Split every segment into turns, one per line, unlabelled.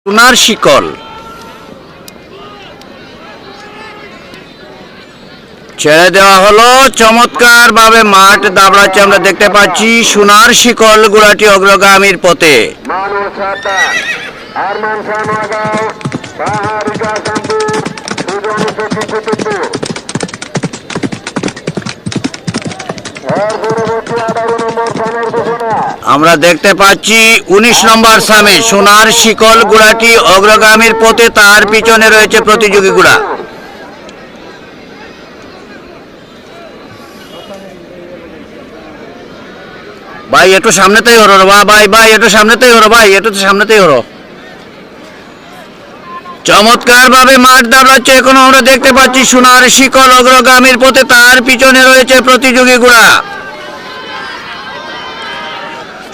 সোনার শিকল ছেড়ে দেওয়া হলো। চমৎকার ভাবে মাঠ দাবড়াচ্ছে আমরা দেখতে পাচ্ছি। সোনার শিকল গুড়াটি অগ্রগামীর পথে। আমরা দেখতে পাচ্ছি 19 নম্বর সামে সোনার শিকল গুড়াটি অগ্রগামীর পথে, তার পিছনে রয়েছে প্রতিযোগী গুড়া। ভাই একটু সামনেতেই হরো ভাই একটু সামনেতেই হরো একটু সামনেতেই হরো। চমৎকার ভাবে মাঠ দাবড়াচ্ছে। এখন আমরা দেখতে পাচ্ছি সোনার শিকল অগ্রগামীর পথে, তার পিছনে রয়েছে প্রতিযোগী গুড়া।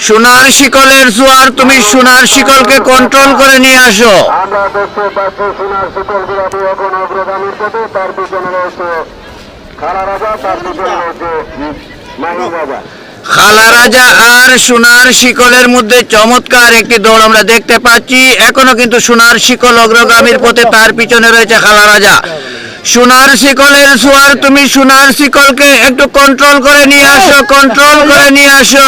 সোনার শিকলের জোয়ার, তুমি সোনার শিকলকে কন্ট্রোল করে নিয়ে আসো।
আমরা দেখতে পাচ্ছি সোনার শিকল গুড়াটি এখন অগ্রগামীর পথে, তার পিছনে রয়েছে খালা রাজা, তার পিছনে রয়েছে মাহিন রাজা।
খালা রাজা আর সোনার শিকলের মধ্যে চমৎকার একটি দৌড় আমরা দেখতে পাচ্ছি। এখনো কিন্তু সোনার শিকল অগ্রগামীর পথে, তার পিছনে রয়েছে খালা রাজা। সোনার শিকলের জোয়ার, তুমি সোনার শিকলকে একটু কন্ট্রোল করে নিয়ে আসো, কন্ট্রোল করে নিয়ে আসো।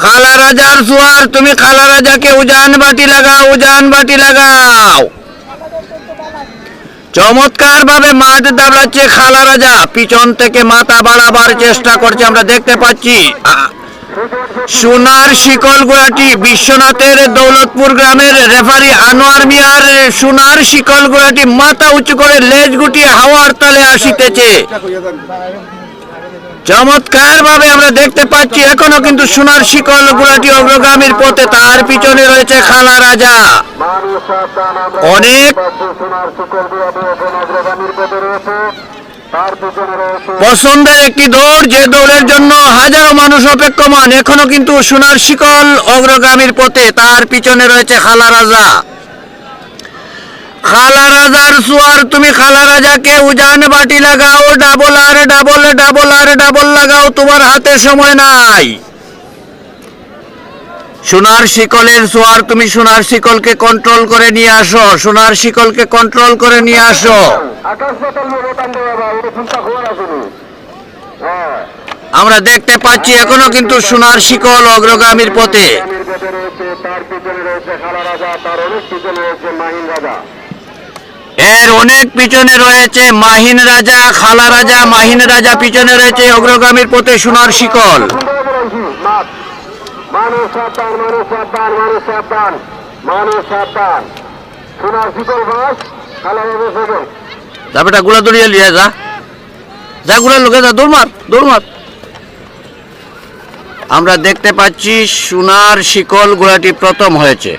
খালা রাজার জোয়ার, তুমি খালা রাজাকে উজান বাটি লাগাও, উজান বাটি লাগাও। চমৎকার ভাবে মাঠ দাবড়াচ্ছে খালা রাজা, পিছন থেকে মাথা বাড়াবার চেষ্টা করছে আমরা দেখতে পাচ্ছি। সোনার শিকল গুড়াটি বিশ্বনাথের দৌলতপুর গ্রামের রেফারি আনোয়ার মিয়ার সোনার শিকল গুড়াটি মাথা উঁচু করে লেজ গুটিয়ে হাওয়ার তালে আসিতেছে। চমৎকার ভাবে আমরা দেখতে পাচ্ছি এখনো কিন্তু সোনার শিকল গুড়াটি অগ্রগামীর পথে, তার পিছনে রয়েছে খালা রাজা। অনেক পছন্দের একটি দৌড়, যে দৌড়ের জন্য হাজারো মানুষ অপেক্ষমান। এখনো কিন্তু সোনার শিকল অগ্রগামীর পথে, তার পিছনে রয়েছে খালা রাজা। খালা রাজার জোয়ার, তুমি খালা রাজাকে উজান বাটি লাগাও, ডাবল আর ডাবল, ডাবল আর ডাবল লাগাও, তোমার হাতে সময় নাই। সোনার শিকলের জোয়ার, তুমি সোনার শিকলকে কন্ট্রোল করে নিয়ে আসো, সোনার শিকলকে কন্ট্রোল করে নিয়ে আসো। আমরা দেখতে পাচ্ছি এখনো কিন্তু সোনার শিকল অগ্রগামীর পথে। এর অনেক পিছনে রয়েছে মাহিন রাজা, খালা রাজা, মাহিন রাজা পিছনে রয়েছে অগ্রগামীর পথে সোনার শিকল।
মানুষ সাবধান, মানুষ সাবধান, মানুষ সাবধান, মানুষ সাবধান। সোনার শিকল বাস খালা রাজা শিকল।
তারপরে গুলা দড়িয়ে লিয়ে যা, যা গুলা লোকে যা, দৌড় মার, দৌড় মার। আমরা দেখতে পাচ্ছি সোনার শিকল গুলাটি প্রথম হয়েছে।